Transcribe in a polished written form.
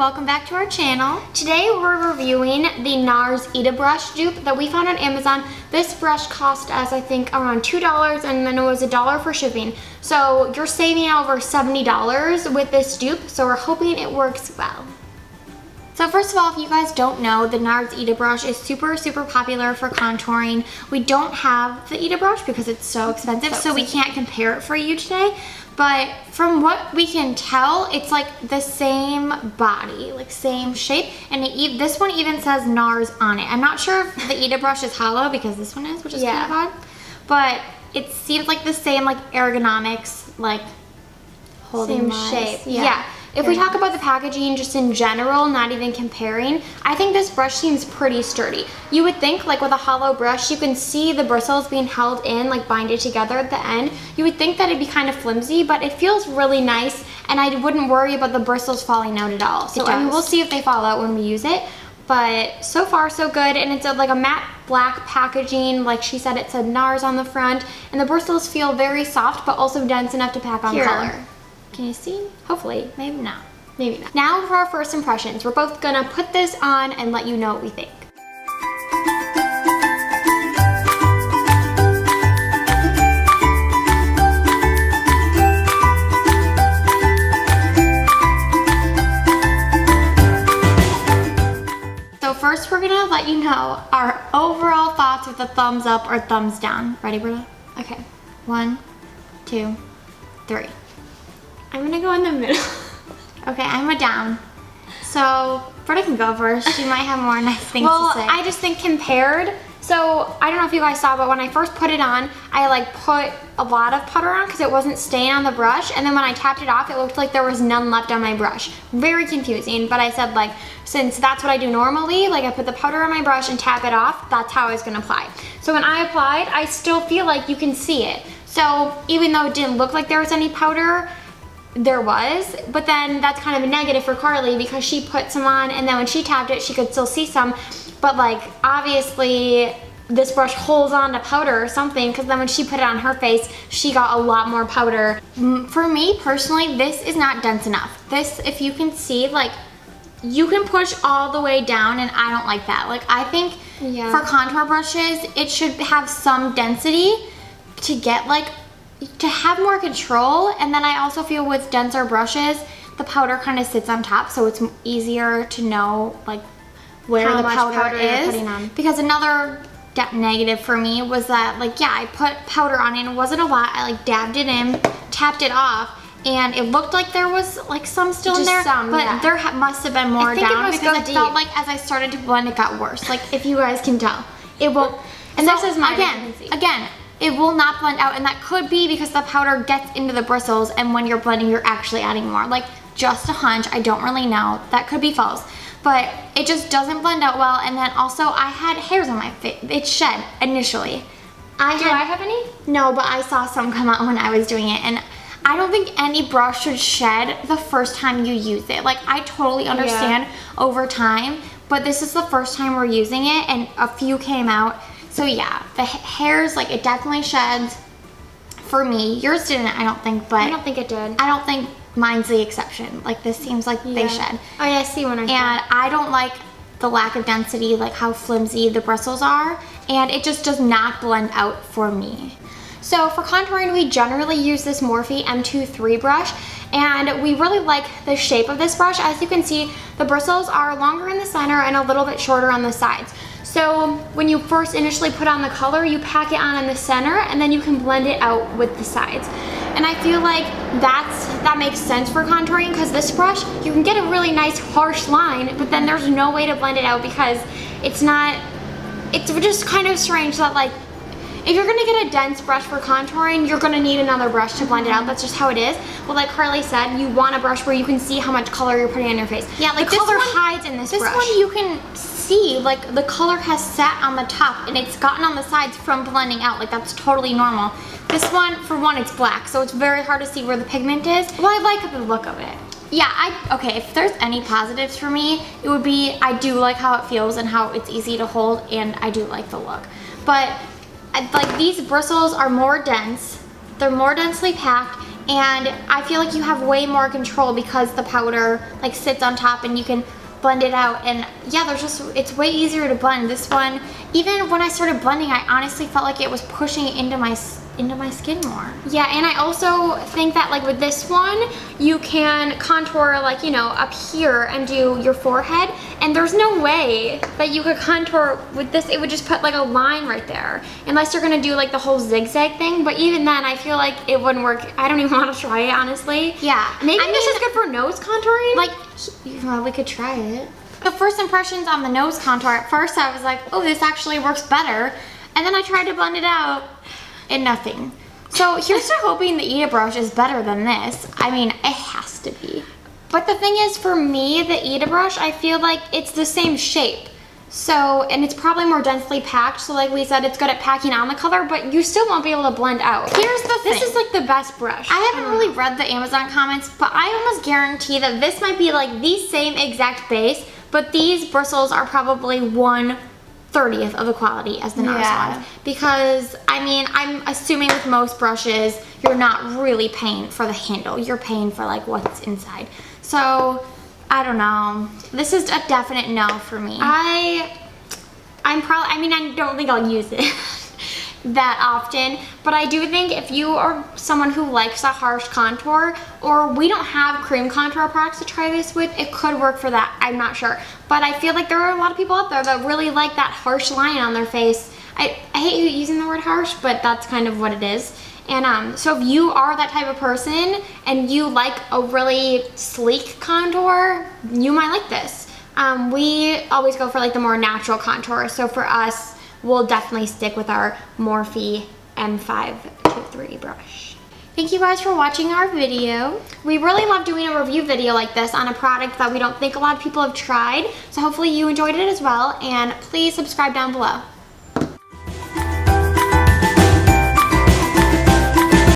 welcome back to our channel. Today we're reviewing the NARS Ita Brush Dupe that we found on Amazon. This brush cost us, I think, around $2 and then it was $1 for shipping. So you're saving over $70 with this dupe, so we're hoping it works well. So first of all, if you guys don't know, the NARS Ita brush is super popular for contouring. We don't have the Ita brush because it's so expensive, so we can't compare it for you today. But from what we can tell, it's like the same body, like same shape, and this one even says NARS on it. I'm not sure if the Ita brush is hollow because this one is, which is kind of odd. But it seems like the same like ergonomics, like holding shape. Yeah. If we talk about the packaging just in general, not even comparing, I think this brush seems pretty sturdy. You would think like with a hollow brush, you can see the bristles being held in, like binded together at the end. You would think that it'd be kind of flimsy, but it feels really nice and I wouldn't worry about the bristles falling out at all. So I mean, we'll see if they fall out when we use it, but so far so good. And it's like a matte black packaging. Like she said, it said NARS on the front and the bristles feel very soft, but also dense enough to pack on color. Can you see? Hopefully. Maybe not. Maybe not. Now for our first impressions. We're both gonna put this on and let you know what we think. So first we're gonna let you know our overall thoughts with a thumbs up or thumbs down. Ready, Britta? Okay. 1, 2, 3. I'm gonna go in the middle. Okay, I'm a down. So, Britta can go first. She might have more nice things to say. Well, I just think compared, so I don't know if you guys saw, but when I first put it on, I like put a lot of powder on because it wasn't staying on the brush, and then when I tapped it off, it looked like there was none left on my brush. Very confusing, but I said like, since that's what I do normally, like I put the powder on my brush and tap it off, that's how I was gonna apply. So when I applied, I still feel like you can see it. So even though it didn't look like there was any powder, there was, but then that's kind of a negative for Carly because she put some on and then when she tapped it, she could still see some, but like obviously this brush holds on to powder or something because then when she put it on her face, she got a lot more powder. For me personally, this is not dense enough. This, if you can see, like you can push all the way down and I don't like that. Like I think for contour brushes, it should have some density to get like to have more control, and then I also feel with denser brushes, the powder kind of sits on top, so it's easier to know like where the powder is. Because another negative for me was that like, yeah, I put powder on and it wasn't a lot. I like dabbed it in, tapped it off, and it looked like there was like some still in there, but there must have been more down because I felt like as I started to blend, it got worse. Like if you guys can tell, it won't. And so, this is my again. It will not blend out, and that could be because the powder gets into the bristles and when you're blending, you're actually adding more. Like, just a hunch, I don't really know. That could be false. But it just doesn't blend out well, and then also I had hairs on my face. It shed initially. Do I have any? No, but I saw some come out when I was doing it, and I don't think any brush should shed the first time you use it. Like, I totally understand over time, but this is the first time we're using it, and a few came out. So yeah, the hairs, like it definitely sheds for me. Yours didn't, I don't think, but I don't think it did. I don't think mine's the exception. Like this seems like they shed. Oh yeah, I see one. And I don't like the lack of density, like how flimsy the bristles are, and it just does not blend out for me. So for contouring, we generally use this Morphe M23 brush, and we really like the shape of this brush. As you can see, the bristles are longer in the center and a little bit shorter on the sides. So when you first initially put on the color, you pack it on in the center and then you can blend it out with the sides. And I feel like that makes sense for contouring because this brush, you can get a really nice harsh line, but then there's no way to blend it out because it's just kind of strange that like, if you're gonna get a dense brush for contouring, you're gonna need another brush to blend it out. That's just how it is. Well, like Carly said, you want a brush where you can see how much color you're putting on your face. Yeah, like the color hides in this brush. This one you can see, like the color has sat on the top and it's gotten on the sides from blending out. Like that's totally normal. This one, for one, it's black, so it's very hard to see where the pigment is. Well, I like the look of it. Yeah, okay, if there's any positives for me, it would be I do like how it feels and how it's easy to hold, and I do like the look. But like these bristles are more dense, they're more densely packed, and I feel like you have way more control because the powder like sits on top and you can blend it out. And yeah, it's way easier to blend. This one, even when I started blending, I honestly felt like it was pushing it into my skin more. Yeah, and I also think that like with this one, you can contour like, you know, up here and do your forehead, and there's no way that you could contour with this. It would just put like a line right there, unless you're gonna do like the whole zigzag thing, but even then I feel like it wouldn't work. I don't even want to try it, honestly. Yeah, maybe this is good for nose contouring. Like, we could try it. The first impressions on the nose contour, at first I was like, oh, this actually works better, and then I tried to blend it out and nothing. So here's to hoping the Ita brush is better than this. I mean, it has to be. But the thing is, for me, the Ita brush, I feel like it's the same shape. So, and it's probably more densely packed, so like we said, it's good at packing on the color, but you still won't be able to blend out. Here's the thing. This is like the best brush. I haven't really read the Amazon comments, but I almost guarantee that this might be like the same exact base, but these bristles are probably 1/30th of the quality as the NARS ones. Because, I mean, I'm assuming with most brushes, you're not really paying for the handle. You're paying for like what's inside. So, I don't know. This is a definite no for me. I don't think I'll use it that often, but I do think if you are someone who likes a harsh contour, or we don't have cream contour products to try this with, it could work for that. I'm not sure. But I feel like there are a lot of people out there that really like that harsh line on their face. I hate using the word harsh, but that's kind of what it is. And so if you are that type of person and you like a really sleek contour, you might like this. We always go for like the more natural contour. So for us, we'll definitely stick with our Morphe M523 brush. Thank you guys for watching our video. We really love doing a review video like this on a product that we don't think a lot of people have tried. So hopefully you enjoyed it as well, and please subscribe down below.